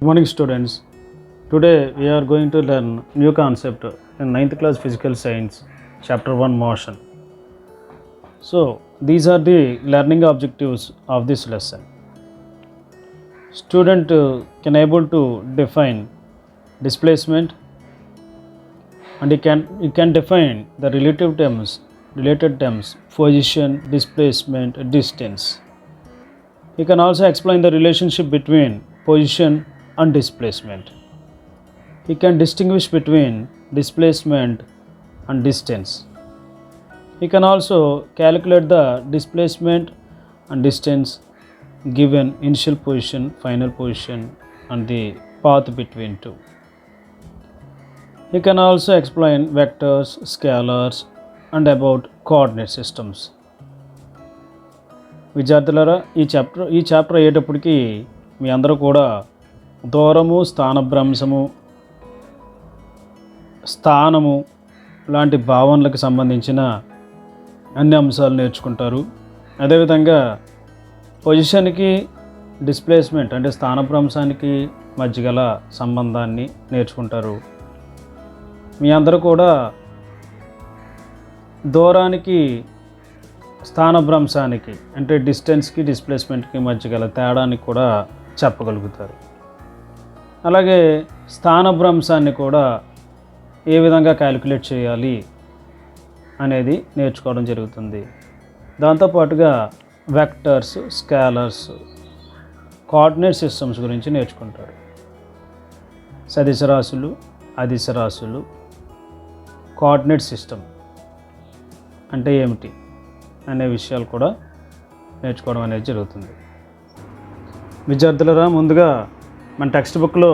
Good morning students. Today we are going to learn new concept in 9th class physical science chapter 1 motion. So these are the learning objectives of this lesson. Student can able to define displacement and he can define the related terms position, displacement, distance. He can also explain the relationship between position and displacement. He can distinguish between displacement and distance. He can also calculate the displacement and distance given initial position, final position and the path between two. He can also explain vectors, scalars and about coordinate systems. విద్యార్థులారా ఈ chapter అయ్యేటప్పటికి మీ అందరూ కూడా దూరము, స్థానభ్రంశము, స్థానము లాంటి భావనలకు సంబంధించిన అన్ని అంశాలు నేర్చుకుంటారు. అదేవిధంగా పొజిషన్కి డిస్ప్లేస్మెంట్ అంటే స్థానభ్రంశానికి మధ్య గల సంబంధాన్ని నేర్చుకుంటారు. మీ అందరూ కూడా దూరానికి, స్థానభ్రంశానికి అంటే డిస్టెన్స్కి, డిస్ప్లేస్మెంట్కి మధ్య గల తేడాన్ని కూడా చెప్పగలుగుతారు. అలాగే స్థానభ్రంశాన్ని కూడా ఏ విధంగా క్యాలిక్యులేట్ చేయాలి అనేది నేర్చుకోవడం జరుగుతుంది. దాంతోపాటుగా వెక్టర్స్, స్కేలర్స్, కోఆర్డినేట్ సిస్టమ్స్ గురించి నేర్చుకుంటారు. సదిశ రాశులు, అదిశ రాశులు, కోఆర్డినేట్ సిస్టమ్ అంటే ఏమిటి అనే విషయాలు కూడా నేర్చుకోవడం అనేది జరుగుతుంది. విద్యార్థులరా, ముందుగా మన టెక్స్ట్ బుక్లో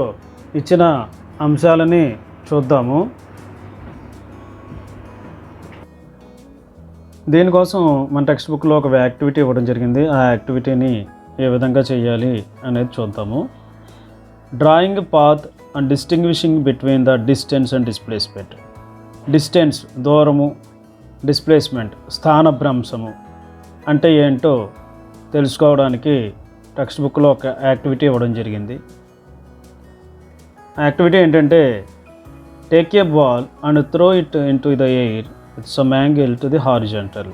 ఇచ్చిన అంశాలని చూద్దాము. దీనికోసం మన టెక్స్ట్ బుక్లో ఒక యాక్టివిటీ ఇవ్వడం జరిగింది. ఆ యాక్టివిటీని ఏ విధంగా చేయాలి అనేది చూద్దాము. Drawing path and distinguishing between the distance and displacement. Distance దూరము, డిస్ప్లేస్మెంట్ స్థానభ్రంశము అంటే ఏంటో తెలుసుకోవడానికి టెక్స్ట్ బుక్లో ఒక యాక్టివిటీ ఇవ్వడం జరిగింది. యాక్టివిటీ ఏంటంటే, take a ball and throw it in to the air with some angle to the horizontal.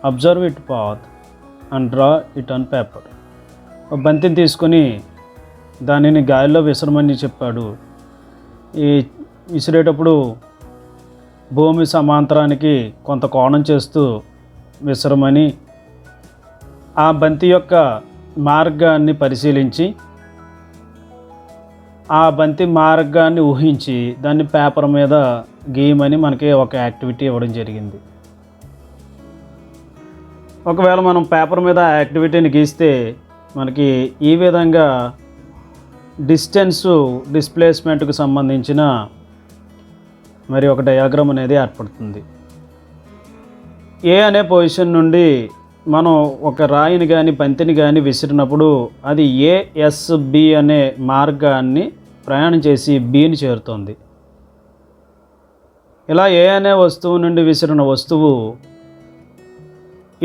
Observe it path and draw it on paper. ఒక బంతిని తీసుకొని దానిని గాలిలో విసరమని చెప్పాడు. ఈ విసిరేటప్పుడు భూమి సమాంతరానికి కొంత కోణం చేస్తూ విసరమని, ఆ బంతి యొక్క మార్గాన్ని పరిశీలించి, ఆ బంతి మార్గాన్ని ఊహించి దాన్ని పేపర్ మీద గీయమని మనకి ఒక యాక్టివిటీ ఇవ్వడం జరిగింది. ఒకవేళ మనం పేపర్ మీద ఆ యాక్టివిటీని గీస్తే మనకి ఈ విధంగా డిస్టెన్సు, డిస్ప్లేస్మెంట్కు సంబంధించిన మరి ఒక డయాగ్రామ్ అనేది ఏర్పడుతుంది. ఏ అనే పొజిషన్ నుండి మనం ఒక రాయిని కానీ బంతిని కానీ విసిరినప్పుడు అది ఏఎస్బి అనే మార్గాన్ని ప్రయాణం చేసి బిని చేరుతుంది. ఇలా ఏ అనే వస్తువు నుండి విసిరిన వస్తువు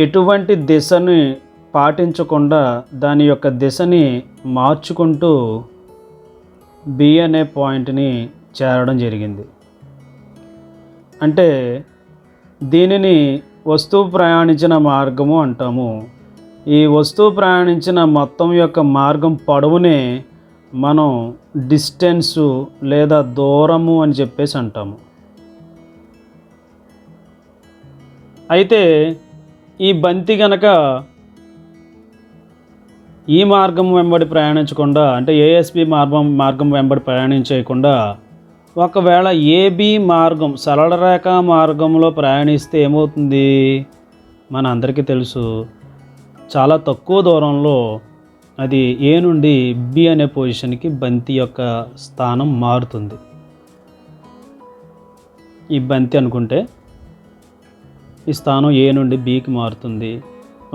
ఎటువంటి దిశని పాటించకుండా దాని యొక్క దిశని మార్చుకుంటూ బి అనే పాయింట్ని చేరడం జరిగింది. అంటే దీనిని వస్తువు ప్రయాణించిన మార్గము అంటాము. ఈ వస్తువు ప్రయాణించిన మొత్తం యొక్క మార్గం పొడవునే మనం డిస్టెన్సు లేదా దూరము అని చెప్పేసి అంటాము. అయితే ఈ బంతి కనుక ఈ మార్గం వెంబడి ప్రయాణించకుండా, అంటే ఏఎస్బి మార్గం వెంబడి ప్రయాణించకుండా ఒకవేళ ఏబి మార్గం, సరళరేఖ మార్గంలో ప్రయాణిస్తే ఏమవుతుంది? మన అందరికీ తెలుసు, చాలా తక్కువ దూరంలో అది ఏ నుండి బి అనే పొజిషన్కి బంతి యొక్క స్థానం మారుతుంది. ఈ బంతి అనుకుంటే ఈ స్థానం ఏ నుండి బికి మారుతుంది.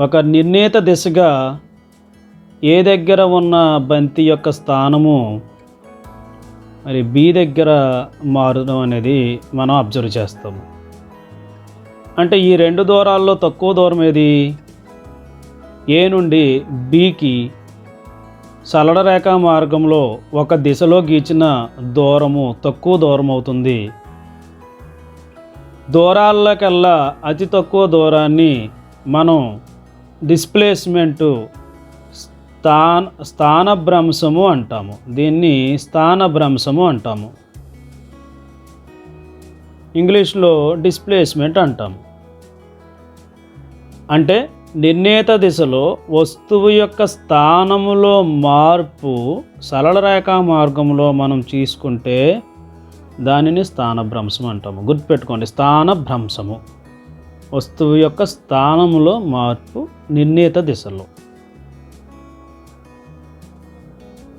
ఒక నిర్ణీత దిశగా ఏ దగ్గర ఉన్న బంతి యొక్క స్థానము మరి బి దగ్గర మారడం అనేది మనం అబ్జర్వ్ చేస్తాము. అంటే ఈ రెండు దూరాల్లో తక్కువ దూరం ఏది? ఏ నుండి బికి సరళ రేఖా మార్గంలో ఒక దిశలో గీచిన దూరము తక్కువ దూరం అవుతుంది. దూరాలకల్లా అతి తక్కువ దూరాన్ని మనం డిస్ప్లేస్మెంటు స్థానభ్రంశము అంటాము. దీన్ని స్థానభ్రంశము అంటాము. ఇంగ్లీష్లో డిస్ప్లేస్మెంట్ అంటాము. అంటే నిర్ణీత దిశలో వస్తువు యొక్క స్థానములో మార్పు సరళ రేఖా మార్గంలో మనం తీసుకుంటే దానిని స్థానభ్రంశం అంటాము. గుర్తుపెట్టుకోండి, స్థానభ్రంశము వస్తువు యొక్క స్థానములో మార్పు నిర్ణీత దిశలో.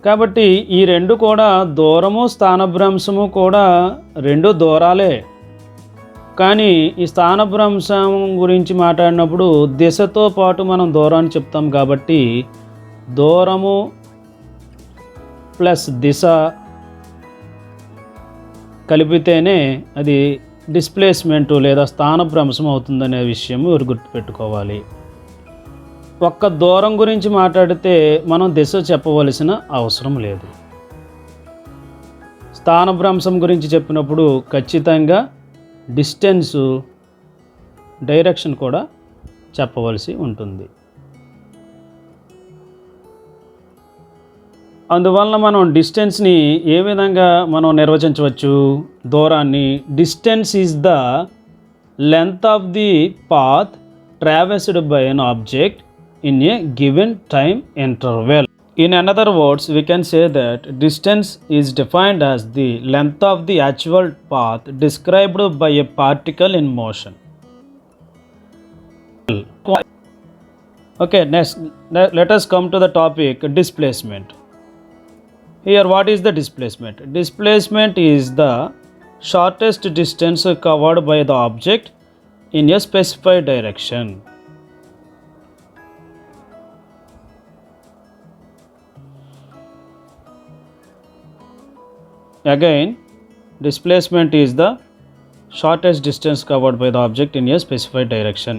కాబట్టి ఈ రెండు కూడా దూరము స్థానభ్రంశము కూడా రెండు దూరాలే. కానీ ఈ స్థానభ్రంశం గురించి మాట్లాడినప్పుడు దిశతో పాటు మనం దూరాన్ని చెప్తాం. కాబట్టి దూరము ప్లస్ దిశ కలిపితేనే అది డిస్ప్లేస్మెంట్ లేదా స్థానభ్రంశం అవుతుందనే విషయం మీరు గుర్తుపెట్టుకోవాలి. ఒక్క దూరం గురించి మాట్లాడితే మనం దిశ చెప్పవలసిన అవసరం లేదు. స్థానభ్రంశం గురించి చెప్పినప్పుడు ఖచ్చితంగా డిస్టెన్సు, డైరెక్షన్ కూడా చెప్పవలసి ఉంటుంది. అందువలన మనం డిస్టెన్స్ని ఏ విధంగా మనం నిర్వచించవచ్చు? దూరాన్ని distance is the length of the path traversed by an object in a given time interval. In other words, we can say that distance is defined as the length of the actual path described by a particle in motion. Okay, next let us come to the topic displacement. Here, what is the displacement? Displacement is the shortest distance covered by the object in a specified direction. Again, displacement is the shortest distance covered by the object in a specified direction.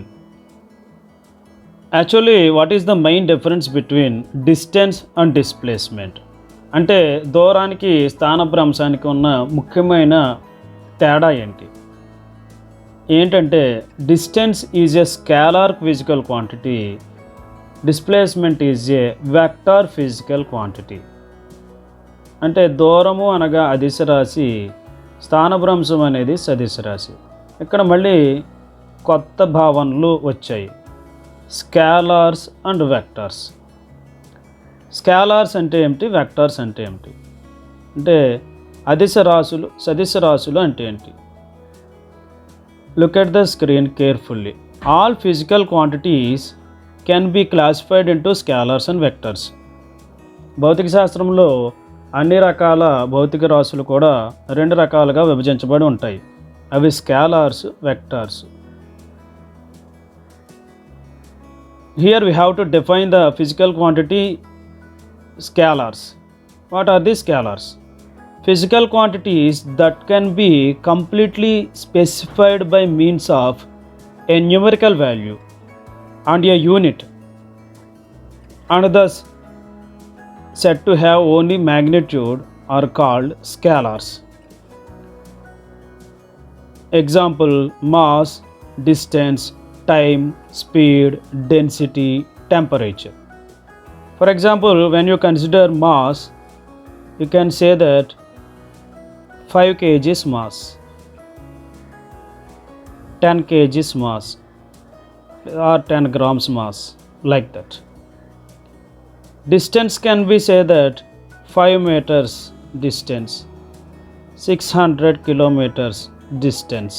Actually, what is the main difference between distance and displacement? అంటే దూరానికి స్థానభ్రంశానికి ఉన్న ముఖ్యమైన తేడా ఏంటంటే distance is a scalar physical quantity, displacement is a vector physical quantity. అంటే దూరము అనగా అదిశ రాశి, స్థానభ్రంశం అనేది సదిశ రాశి. ఇక్కడ మళ్ళీ కొత్త భావనలు వచ్చాయి, స్కేలార్స్ అండ్ వెక్టార్స్. స్కేలార్స్ అంటే ఏమిటి, వెక్టార్స్ అంటే ఏమిటి? అంటే అదిశ రాశులు, సదిశ రాశులు అంటే ఏంటి? Look at the screen carefully. All physical quantities can be classified into scalars and vectors. భౌతిక శాస్త్రంలో అన్ని రకాల భౌతిక రాశులు కూడా రెండు రకాలుగా విభజించబడి ఉంటాయి. అవి scalars, vectors. Here we have to define the physical quantity scalars. What are the scalars? Physical quantities that can be completely specified by means of a numerical value and a unit, and thus said to have only magnitude, are called scalars. Example: mass, distance, time, speed, density, temperature. For example, when you consider mass, you can say that 5 kg is mass, 10 kg is mass, or 10 grams mass, like that. Distance can be say that 5 meters distance, 600 kilometers distance.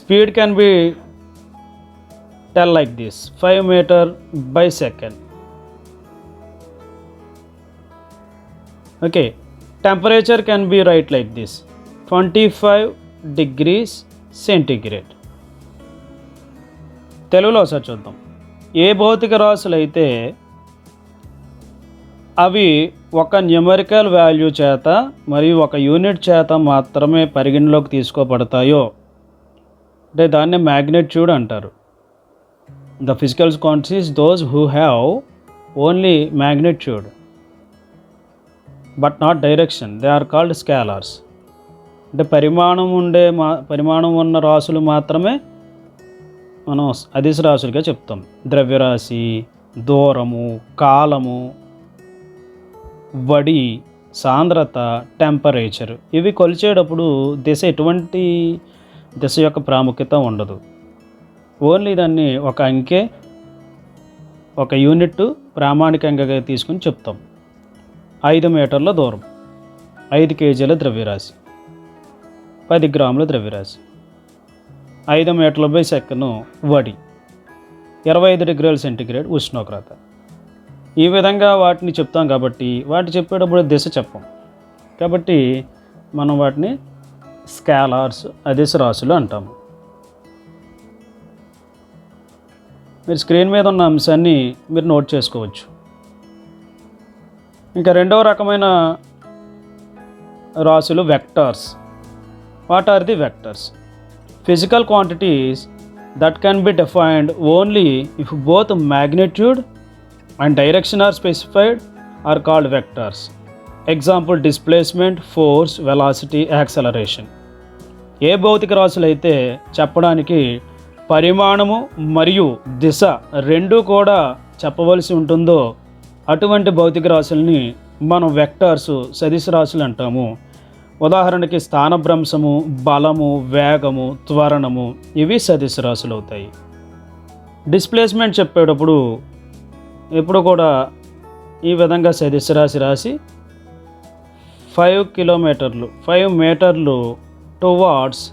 Speed can be tell like this: 5 meter by second. Okay, temperature can be write like this: 25 degrees centigrade. తెలుగులో ఒకసారి చూద్దాం. ఏ భౌతిక రాశులు అయితే అవి ఒక numerical value చేత మరియు ఒక యూనిట్ చేత మాత్రమే పరిగణలోకి తీసుకోబడతాయో అంటే దాన్ని మ్యాగ్నిట్యూడ్ అంటారు. The physical quantities those who have only magnitude but not direction, they are called scalars. అంటే పరిమాణం ఉన్న రాశులు మాత్రమే మనం అదిశ రాశులుగా చెప్తాం. ద్రవ్యరాశి, దూరము, కాలము, వడి, సాంద్రత, టెంపరేచర్ ఇవి కొలిచేటప్పుడు ఎటువంటి దిశ యొక్క ప్రాముఖ్యత ఉండదు. ఓన్లీ దాన్ని ఒక అంకె, ఒక యూనిట్ ప్రామాణికంగా తీసుకుని చెప్తాం. 5 మీటర్ల దూరం, 5 కేజీల ద్రవ్యరాశి, 10 గ్రాముల ద్రవ్యరాశి, 5 మీటర్ల బై సెకను వడి, 25 డిగ్రీల సెంటీగ్రేడ్ ఉష్ణోగ్రత. ఈ విధంగా వాటిని చెప్తాం కాబట్టి వాటి చెప్పేటప్పుడు దిశ చెప్పం. కాబట్టి మనం వాటిని స్కాలార్స్, అదిశ రాశులు అంటాము. మీరు స్క్రీన్ మీద ఉన్న అంశాన్ని మీరు నోట్ చేసుకోవచ్చు. ఇంకా రెండవ రకమైన రాశులు vectors. What are the vectors? Physical quantities that can be defined only if both magnitude and direction are specified are called vectors. Example displacement, force, velocity, acceleration. ఏ భౌతిక రాశులు అయితే చెప్పడానికి పరిమాణము మరియు దిశ రెండూ కూడా చెప్పవలసి ఉంటుందో అటువంటి భౌతిక రాశుల్ని మనం వెక్టర్స్, సదిశ రాశులు అంటాము. ఉదాహరణకి స్థానభ్రంశము, బలము, వేగము, త్వరణము ఇవి సదిశ రాశులు అవుతాయి. డిస్ప్లేస్మెంట్ చెప్పేటప్పుడు ఎప్పుడు కూడా ఈ విధంగా సదిశ రాశి రాసి 5 మీటర్లు towards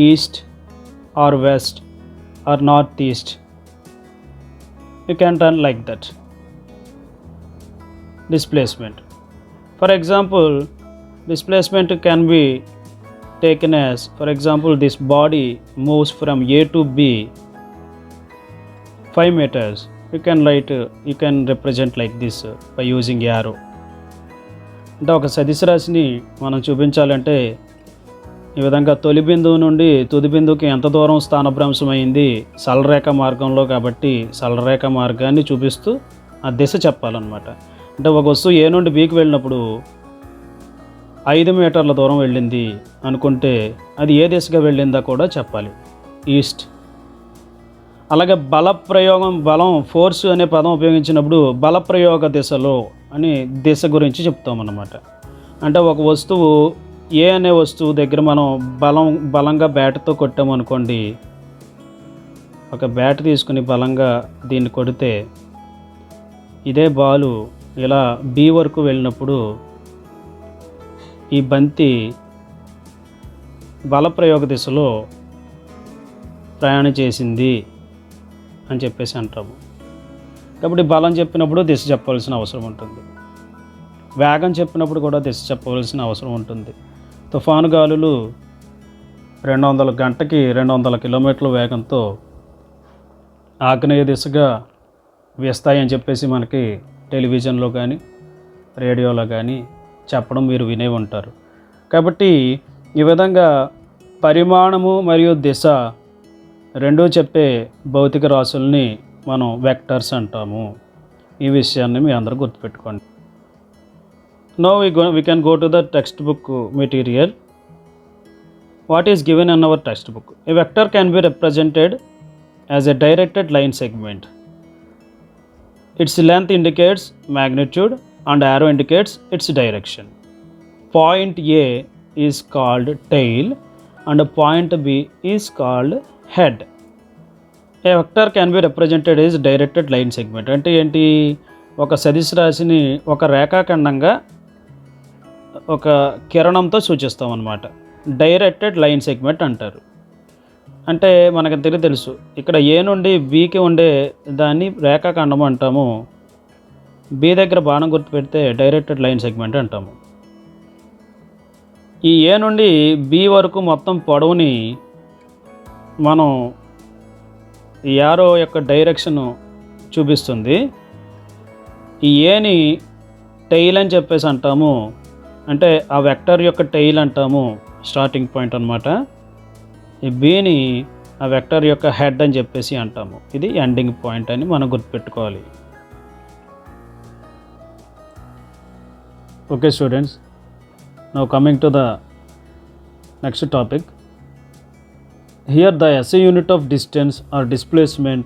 east or west or northeast. You can turn like that. Displacement. For example, displacement can be taken as, for example, this body moves from A to B 5 meters. You can represent like this by using arrow. అంటే ఒక సదిశ రాశిని మనం చూపించాలంటే ఈ విధంగా తొలి బిందువు నుండి తుది బిందువుకి ఎంత దూరం స్థానభ్రంశమైంది సరళరేఖ మార్గంలో, కాబట్టి సరళరేఖ మార్గాన్ని చూపిస్తూ ఆ దిశ చెప్పాలన్నమాట. అంటే ఒక వస్తువు ఏ నుండి బీకి వెళ్ళినప్పుడు 5 మీటర్ల దూరం వెళ్ళింది అనుకుంటే అది ఏ దిశగా వెళ్ళిందా కూడా చెప్పాలి, ఈస్ట్. అలాగే బలం, ఫోర్స్ అనే పదం ఉపయోగించినప్పుడు బలప్రయోగ దిశలో అని దిశ గురించి చెప్తామన్నమాట. అంటే ఒక వస్తువు ఏ అనే వస్తువు దగ్గర మనం బలంగా బ్యాట్తో కొట్టామనుకోండి, ఒక బ్యాట్ తీసుకుని బలంగా దీన్ని కొడితే ఇదే బాలు ఇలా బి వరకు వెళ్ళినప్పుడు ఈ బంతి బలప్రయోగ దిశలో ప్రయాణం చేసింది అని చెప్పేసి అంటాము. కాబట్టి బలం చెప్పినప్పుడు దిశ చెప్పవలసిన అవసరం ఉంటుంది, వేగం చెప్పినప్పుడు కూడా దిశ చెప్పవలసిన అవసరం ఉంటుంది. తుఫాను గాలులు 200 కిలోమీటర్ల వేగంతో ఆగ్నేయ దిశగా వేస్తాయని చెప్పేసి మనకి టెలివిజన్లో కానీ రేడియోలో కానీ చెప్పడం మీరు వినే ఉంటారు. కాబట్టి ఈ విధంగా పరిమాణము మరియు దిశ రెండూ చెప్పే భౌతిక రాశుల్ని మనం వెక్టర్స్ అంటాము. ఈ విషయాన్ని మీ అందరూ గుర్తుపెట్టుకోండి. Now we can go to the textbook material. What is given in our textbook? A vector can be represented as a directed line segment. Its length indicates magnitude and arrow indicates its direction. Point A is called tail and point B is called head. A vector can be represented as directed line segment. అంటే ఏంటి? ఒక సదిశ రాశిని ఒక రేఖాఖండంగా ఒక కిరణంతో సూచిస్తాం అన్నమాట. Directed line segment అంటారు. అంటే మనకు తెలుసు ఇక్కడ ఏ నుండి బీకి ఉండే దాన్ని రేఖాఖండం అంటాము. బి దగ్గర బాణం గుర్తు పెడితే డైరెక్టెడ్ లైన్ సెగ్మెంట్ అంటాము. ఈ ఏ నుండి బి వరకు మొత్తం పొడవుని మనం ఈ యారో యొక్క డైరెక్షన్ చూపిస్తుంది. ఈ ఏని టెయిల్ అని చెప్పేసి అంటాము. అంటే ఆ వెక్టర్ యొక్క టెయిల్ అంటాము, స్టార్టింగ్ పాయింట్ అన్నమాట. ఈ బీని ఆ వెక్టర్ యొక్క హెడ్ అని చెప్పేసి అంటాము. ఇది ఎండింగ్ పాయింట్ అని మనం గుర్తుపెట్టుకోవాలి. Okay students, now coming to the next topic. Here the SI unit of distance or displacement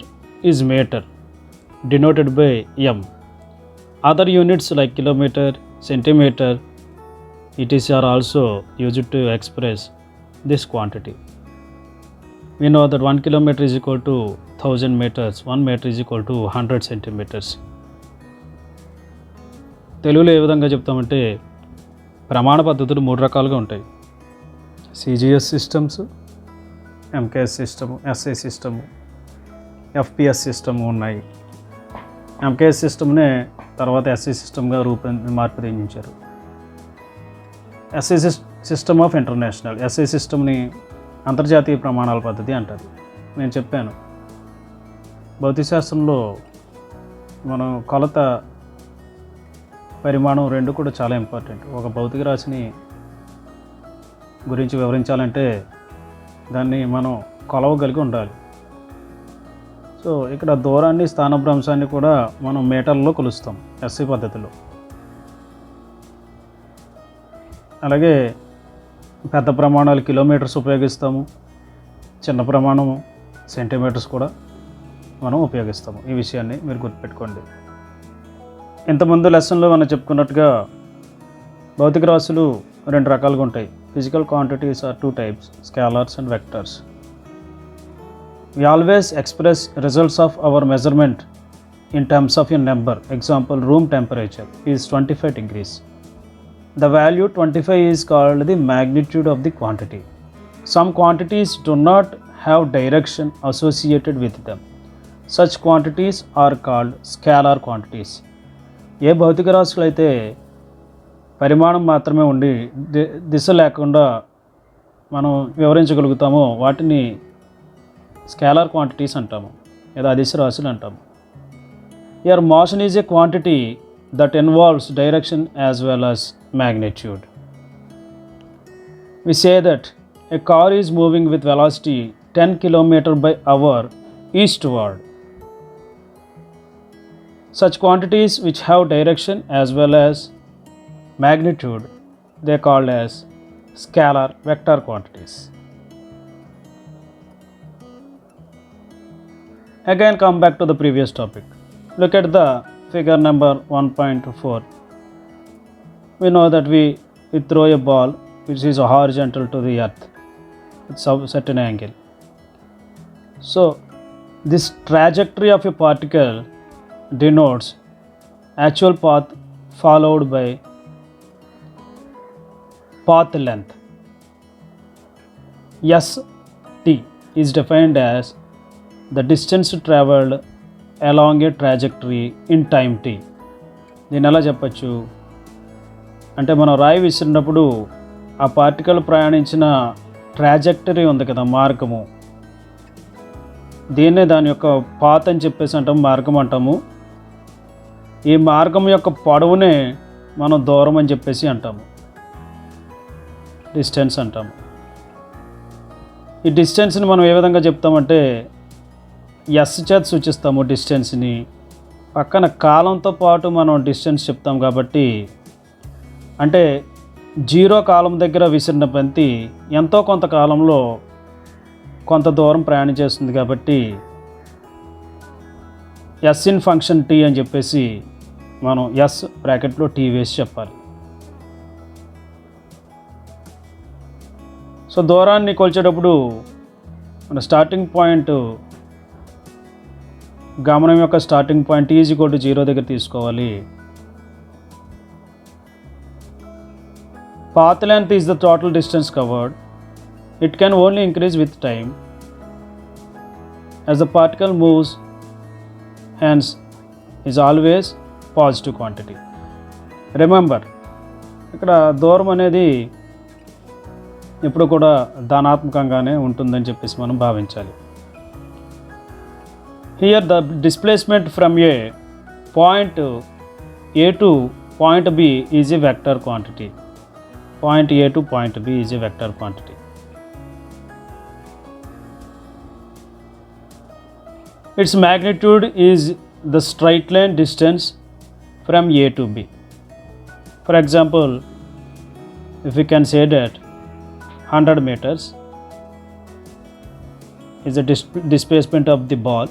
is meter, denoted by m. Other units like kilometer, centimeter, etc. are also used to express this quantity. We know that 1 kilometer is equal to 1000 meters, 1 meter is equal to 100 centimeters. తెలుగులో ఏ విధంగా చెప్తామంటే ప్రమాణ పద్ధతులు 3 రకాలుగా ఉంటాయి. CGS systems, MKS system, SI system, FPS system ఉన్నాయి. MKS సిస్టమ్నే తర్వాత SI సిస్టమ్గా మార్పుదించారు. SI system of international, SI సిస్టమ్ని అంతర్జాతీయ ప్రమాణాల పద్ధతి అంటారు. నేను చెప్పాను, భౌతిక శాస్త్రంలో మనం కొలత, పరిమాణం రెండు కూడా చాలా ఇంపార్టెంట్. ఒక భౌతిక రాశిని గురించి వివరించాలంటే దాన్ని మనం కొలవగలిగి ఉండాలి. సో ఇక్కడ దూరాన్ని, స్థానభ్రంశాన్ని కూడా మనం మీటర్లలో కొలుస్తాం SI పద్ధతిలో. అలాగే పెద్ద ప్రమాణాలు కిలోమీటర్స్ ఉపయోగిస్తాము, చిన్న ప్రమాణము సెంటీమీటర్స్ కూడా మనం ఉపయోగిస్తాము. ఈ విషయాన్ని మీరు గుర్తుపెట్టుకోండి. ఇంతకుముందు లెసన్లో మనం చెప్పుకున్నట్టుగా భౌతిక రాశులు 2 రకాలుగా ఉంటాయి. Physical quantities are 2 types, scalars and vectors. We always express results of our measurement in terms of a number. Example, room temperature is 25 degrees. The value 25 is called the magnitude of the quantity. Some quantities do not have direction associated with them. Such quantities are called scalar quantities. ఏ భౌతిక రాశులు అయితే పరిమాణం మాత్రమే ఉండి దిశ లేకుండా మనం వివరించగలుగుతామో వాటిని scalar quantities అంటాము, లేదా అదిశ రాశులు అంటాము. Here motion is a quantity that involves direction as well as magnitude. We say that a car is moving with velocity 10 km/h eastward. Such quantities which have direction as well as magnitude, they are called as scalar vector quantities. Again come back to the previous topic. Look at the figure number 1.4. We know that we throw a ball which is horizontal to the earth with some certain angle. So this trajectory of a particle denotes actual path followed by path length. St is defined as the distance travelled along a trajectory in time t. దీన్ని ఎలా చెప్పచ్చు అంటే మనం రాయి విసిరినప్పుడు ఆ particle ప్రయాణించిన trajectory ఉంది కదా, మార్గము, దీన్నే దాని యొక్క పాత్ అని చెప్పేసి అంటాము, మార్గం అంటాము. ఈ మార్గం యొక్క పొడవునే మనం దూరం అని చెప్పేసి అంటాము, డిస్టెన్స్ అంటాము. ఈ డిస్టెన్స్ని మనం ఏ విధంగా చెప్తామంటే ఎస్ చేత సూచిస్తాము డిస్టెన్స్ని. పక్కన కాలంతో పాటు మనం డిస్టెన్స్ చెప్తాం కాబట్టి, అంటే 0 కాలం దగ్గర విసిరిన బంతి ఎంతో కొంత కాలంలో కొంత దూరం ప్రయాణం చేస్తుంది కాబట్టి ఎస్ ఇన్ ఫంక్షన్ టీ అని చెప్పేసి మనం ఎస్ బ్రాకెట్లో టీ వేసి చెప్పాలి. సో దూరాన్ని కొలిచేటప్పుడు మన స్టార్టింగ్ పాయింట్, గమనం యొక్క స్టార్టింగ్ పాయింట్ t=0 దగ్గర తీసుకోవాలి. Path length is the total distance covered. It can only increase with time as the particle moves, hence is always positive quantity. Remember, ఇక్కడ దూరం అనేది ఎప్పుడు కూడా ధనాత్మకంగానే ఉంటుందని చెప్పేసి మనం భావించాలి. Here the displacement from a point A to point B is a vector quantity. Point A to point B is a vector quantity. Its magnitude is the straight line distance from A to B. For example, if we can say that 100 meters is the displacement of the ball,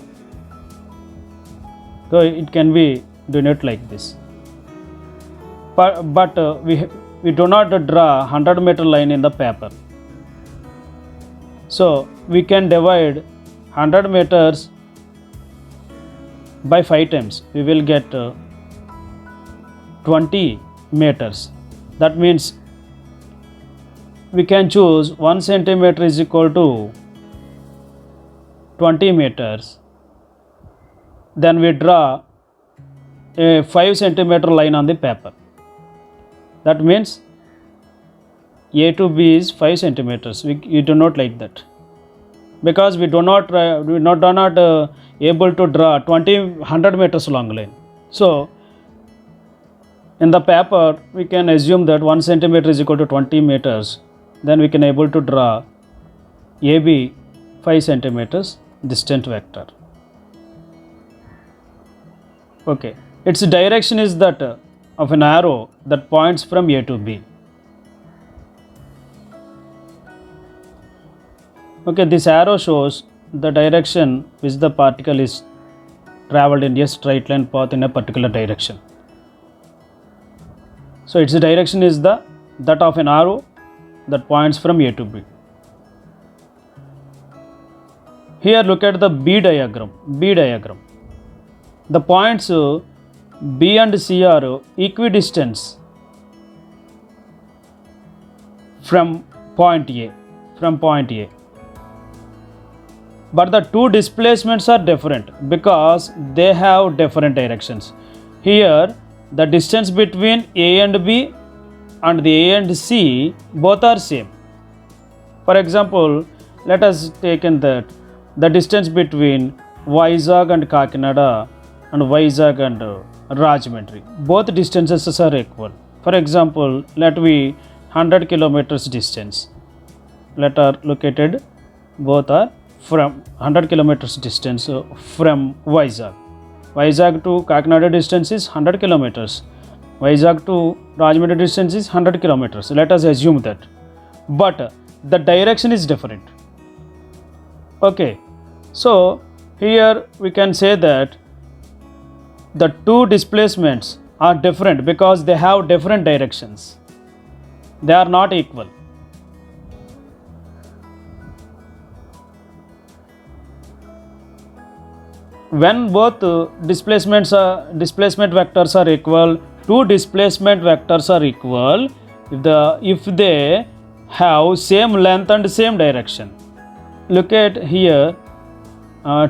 so it can be denoted like this. But we do not draw 100-meter line in the paper. So we can divide 100 meters by 5 times. We will get 20 meters. That means we can choose 1 centimeter is equal to 20 meters. Then we draw a 5 centimeter line on the paper. That means A to B is 5 centimeters. We do not like that, because we do not able to draw 100 meters long line. So in the paper we can assume that 1 centimeter is equal to 20 meters. Then we can able to draw AB 5 centimeters distant vector. Okay, its direction is that of an arrow that points from A to B. Okay, this arrow shows the direction which the particle is traveled in a straight line path in a particular direction. So its direction is that of an arrow that points from A to B. Here look at the B diagram. The points B and C are equidistant from point A. But the two displacements are different because they have different directions. Here the distance between A and B and the A and C both are same. For example, let us take in that the distance between Vizag and Kakinada and Vizag and Rajahmundry, both distances are equal. For example, let we 100 kilometers distance. Let are located, both are from 100 kilometers distance from Vizag. Vizag to Kakinada distance is 100 kilometers. Vizag to Rajahmundry distance is 100 kilometers. Let us assume that. But the direction is different. Okay, so here we can say that the two displacements are different because they have different directions. They are not equal. When both displacement vectors are equal, two displacement vectors are equal if they have same length and same direction. Look at here,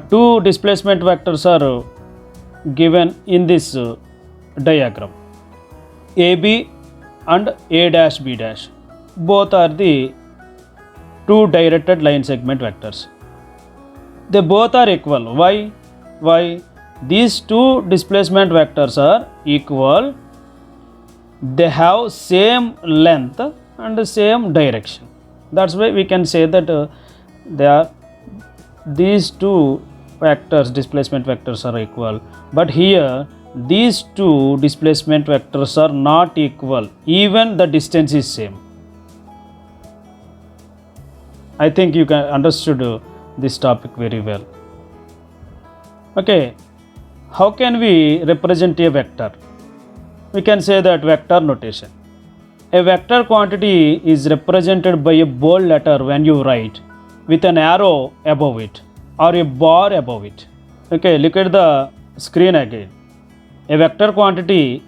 two displacement vectors are given in this diagram, AB and A dash B dash. Both are the two directed line segment vectors. They both are equal. Why? These two displacement vectors are equal. They have same length and same direction. That's why we can say that these two vectors, displacement vectors, are equal. But here these two displacement vectors are not equal, even the distance is same. I think you can understood this topic very well. Okay, how can we represent a vector? We can say that vector notation. A vector quantity is represented by a bold letter when you write with an arrow above it or a bar above it. Okay, look at the screen again. A vector quantity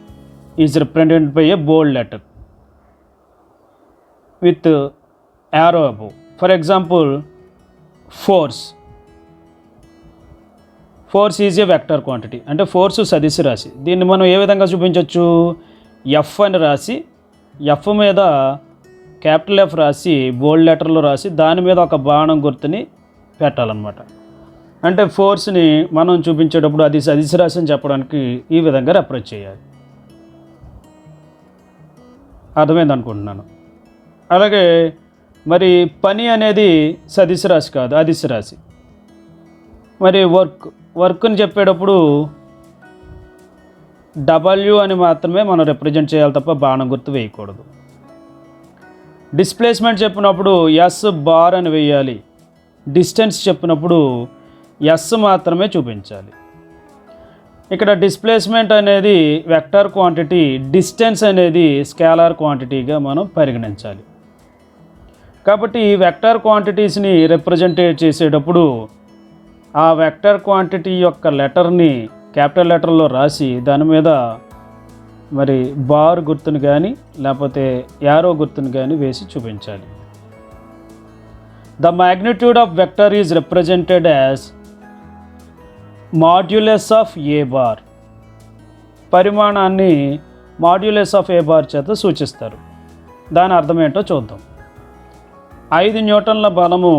is represented by a bold letter with arrow above. For example, force. Force is a vector quantity. అంటే force సదిశ రాశి. దీన్ని మనం ఏ విధంగా చూపించవచ్చు? F అని రాసి, F మీద capital F రాసి బోల్డ్ లెటర్లో రాసి దాని మీద ఒక బాణం గుర్తుని పెట్టాలన్నమాట. అంటే ఫోర్స్ని మనం చూపించేటప్పుడు అది సదిశ రాశి అని చెప్పడానికి ఈ విధంగా రిప్రజెంట్ చేయాలి. అర్థమైంది అనుకుంటున్నాను. అలాగే మరి పని అనేది సదిశ రాశి కాదు, అదిశ రాశి. మరి వర్క్ని చెప్పేటప్పుడు డబ్ల్యూ అని మాత్రమే మనం రిప్రజెంట్ చేయాలి తప్ప బాణం గుర్తు వేయకూడదు. డిస్ప్లేస్మెంట్ చెప్పినప్పుడు ఎస్ బార్ అని వేయాలి. డిస్టెన్స్ చెప్పినప్పుడు ఎస్ మాత్రమే చూపించాలి. ఇక్కడ డిస్ప్లేస్మెంట్ అనేది వెక్టర్ క్వాంటిటీ, డిస్టెన్స్ అనేది స్కేలార్ క్వాంటిటీగా మనం పరిగణించాలి. కాబట్టి ఈ వెక్టర్ క్వాంటిటీస్ని రిప్రజెంట్ చేసేటప్పుడు ఆ వెక్టర్ క్వాంటిటీ యొక్క లెటర్ని క్యాపిటల్ లెటర్లో రాసి దాని మీద మరి బార్ గుర్తును కానీ లేకపోతే యారో గుర్తును కానీ వేసి చూపించాలి. The magnitude of vector is represented as modulus of A bar. పరిమాణాన్ని మాడ్యులస్ ఆఫ్ ఏ బార్ చేత సూచిస్తారు. దాని అర్థం ఏంటో చూద్దాం. 5 న్యూటన్ల బలము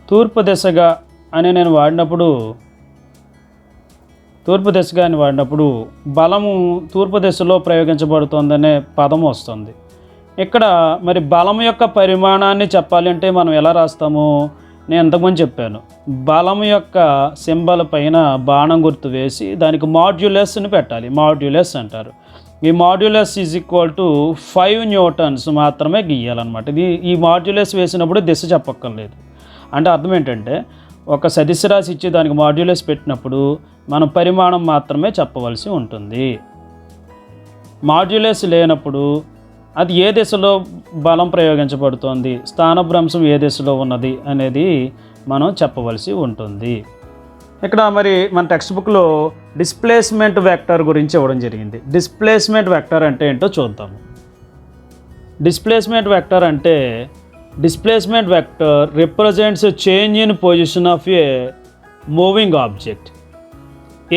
తూర్పు దిశగా అని నేను వాడినప్పుడు బలము తూర్పు దిశలో ప్రయోగించబడుతుందనే పదం వస్తుంది. ఇక్కడ మరి బలం యొక్క పరిమాణాన్ని చెప్పాలి అంటే మనం ఎలా రాస్తాము? నేను ఇంతకుముందు చెప్పాను, బలం యొక్క సింబల్ పైన బాణం గుర్తు వేసి దానికి మాడ్యులస్ని పెట్టాలి. మాడ్యులస్ అంటారు. ఈ modulus is equal to 5 newtons మాత్రమే గీయాలన్నమాట. ఈ మాడ్యులస్ వేసినప్పుడు దిశ చెప్పక్కర్లేదు. అంటే అర్థం ఏంటంటే ఒక సదిశ రాశి ఇచ్చి దానికి మాడ్యులస్ పెట్టినప్పుడు మనం పరిమాణం మాత్రమే చెప్పవలసి ఉంటుంది. మాడ్యులస్ లేనప్పుడు అది ఏ దిశలో బలం ప్రయోగించబడుతోంది, స్థానభ్రంశం ఏ దిశలో ఉన్నది అనేది మనం చెప్పవలసి ఉంటుంది. ఇక్కడ మరి మన టెక్స్ట్ బుక్లో డిస్ప్లేస్మెంట్ వెక్టర్ గురించి ఇవ్వడం జరిగింది. డిస్ప్లేస్మెంట్ వెక్టర్ అంటే ఏంటో చూద్దాము. డిస్ప్లేస్మెంట్ వెక్టర్ అంటే displacement vector represents change in position of a moving object.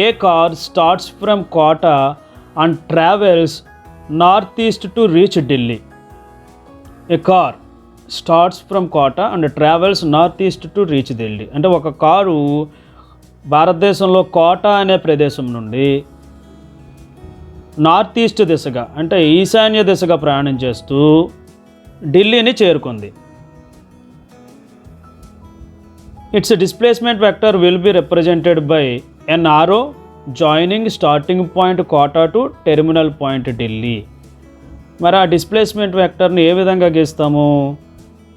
A car starts from Kota and travels north east to reach Delhi. A car starts from Kota and travels north east to reach Delhi. అంటే ఒక car భారతదేశంలో quota అనే ప్రదేశం నుండి north east దిశగా అంటే ఈశాన్య దిశగా ప్రయాణం చేస్తూ ఢిల్లీని చేరుకుంది. It's displacement vector will be represented by an arrow joining starting point Kota to terminal point Delhi. మరి ఆ డిస్ప్లేస్మెంట్ వెక్టర్ని ఏ విధంగా గీస్తాము?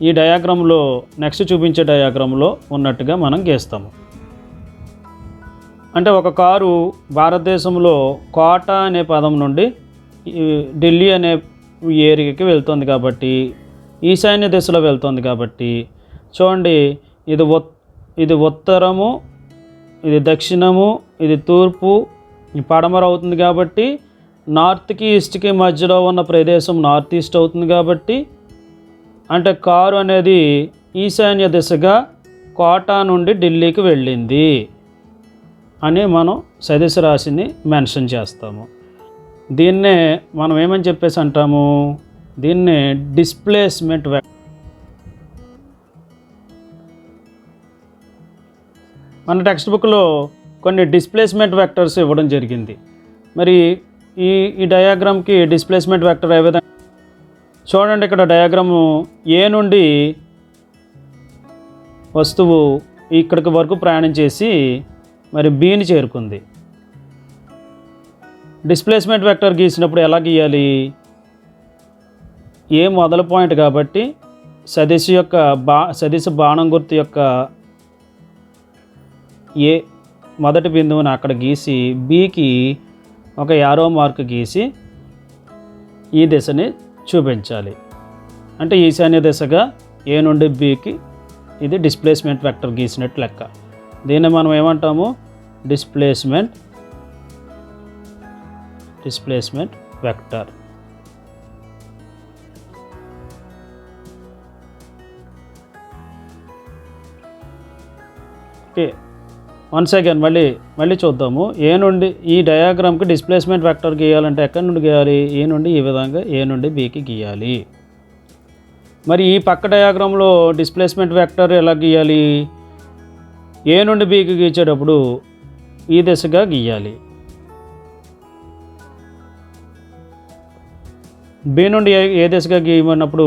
ఈ డయాగ్రామ్లో నెక్స్ట్ చూపించే డయాగ్రామ్లో ఉన్నట్టుగా మనం గీస్తాము. అంటే ఒక కారు భారతదేశంలో కోటా అనే పదం నుండి ఢిల్లీ అనే ఏరియాకి వెళ్తుంది కాబట్టి ఈశాన్య దిశలో వెళ్తుంది కాబట్టి చూడండి, ఇది ఉత్తరము, ఇది దక్షిణము, ఇది తూర్పు, పడమర అవుతుంది కాబట్టి నార్త్కి ఈస్ట్కి మధ్యలో ఉన్న ప్రదేశం నార్త్ ఈస్ట్ అవుతుంది కాబట్టి అంటే కారు అనేది ఈశాన్య దిశగా కోటా నుండి ఢిల్లీకి వెళ్ళింది అని మనం సదిశ రాశిని మెన్షన్ చేస్తాము. దీన్నే మనం ఏమని చెప్పేసి అంటాము? దీన్నే డిస్ప్లేస్మెంట్ వెక్టర్. మన టెక్స్ట్ బుక్లో కొన్ని డిస్ప్లేస్మెంట్ వెక్టర్స్ ఇవ్వడం జరిగింది. మరి ఈ డయాగ్రామ్కి డిస్ప్లేస్మెంట్ వెక్టర్ ఏ విధంగా చూడండి. ఇక్కడ డయాగ్రాము ఏ నుండి వస్తువు ఇక్కడికి వరకు ప్రయాణం చేసి మరి బిని చేరుకుంది. డిస్ప్లేస్మెంట్ వెక్టర్ గీసినప్పుడు ఎలా గీయాలి? ఏ మొదలు పాయింట్ కాబట్టి సదిశ బాణం గుర్తు యొక్క ఏ మొదటి బిందువుని అక్కడ గీసి బికి ఒక యారో మార్క్ గీసి ఈ దిశని చూపించాలి. అంటే ఈశాన్య దిశగా ఏ నుండి బికి ఇది డిస్ప్లేస్మెంట్ వెక్టర్ గీసినట్టు లెక్క. దీన్ని మనం ఏమంటాము? Displacement vector. Okay, once again మళ్ళీ చూద్దాము. ఏ నుండి ఈ డయాగ్రామ్కి డిస్ప్లేస్మెంట్ వెక్టర్ గీయాలంటే ఎక్కడి నుండి గీయాలి? ఏ నుండి ఈ విధంగా ఏ నుండి బికి గీయాలి. మరి ఈ పక్క డయాగ్రామ్లో డిస్ప్లేస్మెంట్ వెక్టర్ ఎలా గీయాలి? ఏ నుండి బికి గీచేటప్పుడు ఈ దిశగా గీయాలి. బి నుండి ఏ దిశగా గీయమన్నప్పుడు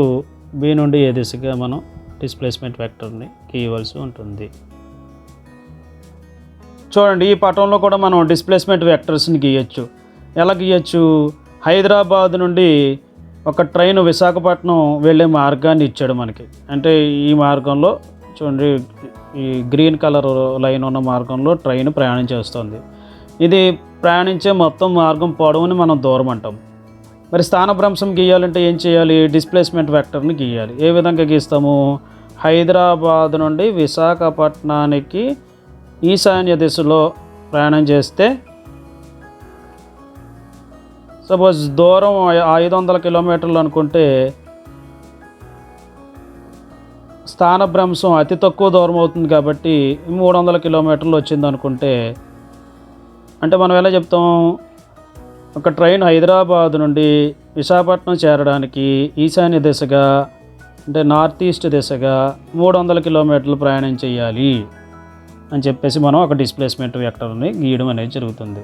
బి నుండి ఏ దిశగా మనం డిస్ప్లేస్మెంట్ వెక్టర్ని గీయవలసి ఉంటుంది. చూడండి, ఈ పటంలో కూడా మనం డిస్ప్లేస్మెంట్ వెక్టర్స్ని గీయచ్చు. ఎలా గీయచ్చు? హైదరాబాద్ నుండి ఒక ట్రైన్ విశాఖపట్నం వెళ్ళే మార్గాన్ని ఇచ్చాడు మనకి. అంటే ఈ మార్గంలో చూడండి, ఈ గ్రీన్ కలర్ లైన్ ఉన్న మార్గంలో ట్రైన్ ప్రయాణం చేస్తుంది. ఇది ప్రయాణించే మొత్తం మార్గం పొడవుని మనం దూరం అంటాం. మరి స్థానభ్రంశం గీయాలంటే ఏం చేయాలి? డిస్ప్లేస్మెంట్ వెక్టర్ని గీయాలి. ఏ విధంగా గీస్తాము? హైదరాబాద్ నుండి విశాఖపట్నానికి ఈశాన్య దిశలో ప్రయాణం చేస్తే, సపోజ్ దూరం 500 కిలోమీటర్లు అనుకుంటే స్థానభ్రంశం అతి తక్కువ దూరం అవుతుంది కాబట్టి 300 కిలోమీటర్లు వచ్చింది అనుకుంటే, అంటే మనం ఎలా చెప్తాం? ఒక ట్రైన్ హైదరాబాద్ నుండి విశాఖపట్నం చేరడానికి ఈశాన్య దిశగా అంటే నార్త్ ఈస్ట్ దిశగా 300 కిలోమీటర్లు ప్రయాణం చేయాలి అని చెప్పేసి మనం ఒక డిస్ప్లేస్మెంట్ వెక్టర్ని గీయడం అనేది జరుగుతుంది.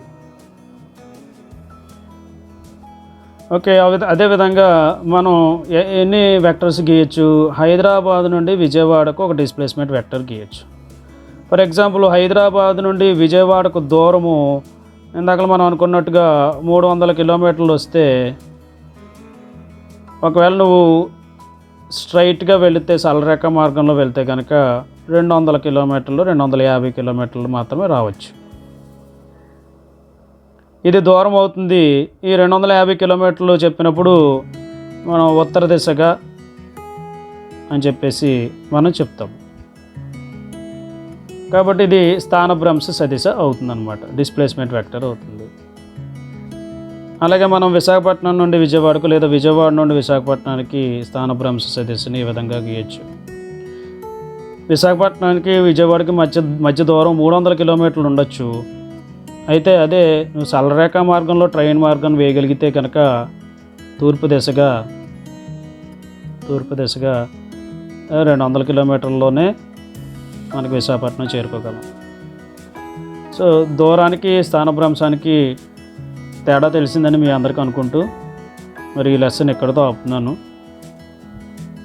ఓకే, అదేవిధంగా మనం ఎన్ని వెక్టర్స్ గీయచ్చు? హైదరాబాద్ నుండి విజయవాడకు ఒక డిస్ప్లేస్మెంట్ వెక్టర్ గీయచ్చు. ఫర్ ఎగ్జాంపుల్, హైదరాబాద్ నుండి విజయవాడకు దూరము ఇందాక మనం అనుకున్నట్టుగా 300 కిలోమీటర్లు వస్తే, ఒకవేళ నువ్వు స్ట్రైట్గా వెళితే సరళరేఖ మార్గంలో వెళ్తే కనుక 200 కిలోమీటర్లు 250 కిలోమీటర్లు మాత్రమే రావచ్చు. ఇది దూరం అవుతుంది. ఈ 250 కిలోమీటర్లు చెప్పినప్పుడు మనం ఉత్తర దిశగా అని చెప్పేసి మనం చెప్తాం. కాబట్టి ఇది స్థానభ్రంశ సదిశ అవుతుందన్నమాట, డిస్ప్లేస్మెంట్ వెక్టర్ అవుతుంది. అలాగే మనం విశాఖపట్నం నుండి విజయవాడకు లేదా విజయవాడ నుండి విశాఖపట్నానికి స్థానభ్రంశ సదిశని ఈ విధంగా గీయచ్చు. విశాఖపట్నానికి విజయవాడకి మధ్య దూరం 300 కిలోమీటర్లు ఉండొచ్చు. అయితే అదే నువ్వు సరళరేఖ మార్గంలో ట్రైన్ మార్గం వేయగలిగితే కనుక తూర్పు దిశగా 200 కిలోమీటర్లలోనే మనకి విశాఖపట్నం చేరుకోగలం. సో దూరానికి స్థానభ్రంశానికి తేడా తెలిసిందని మీ అందరికీ అనుకుంటూ మరి ఈ లెసన్ ఎక్కడితో ఆపుతున్నాను.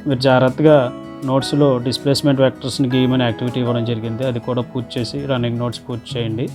మీరు జాగ్రత్తగా నోట్స్లో డిస్ప్లేస్మెంట్ వెక్టర్స్ని గీయమని యాక్టివిటీ ఇవ్వడం జరిగింది. అది కూడా పూర్తి చేసి రన్నింగ్ నోట్స్ పూర్తి చేయండి.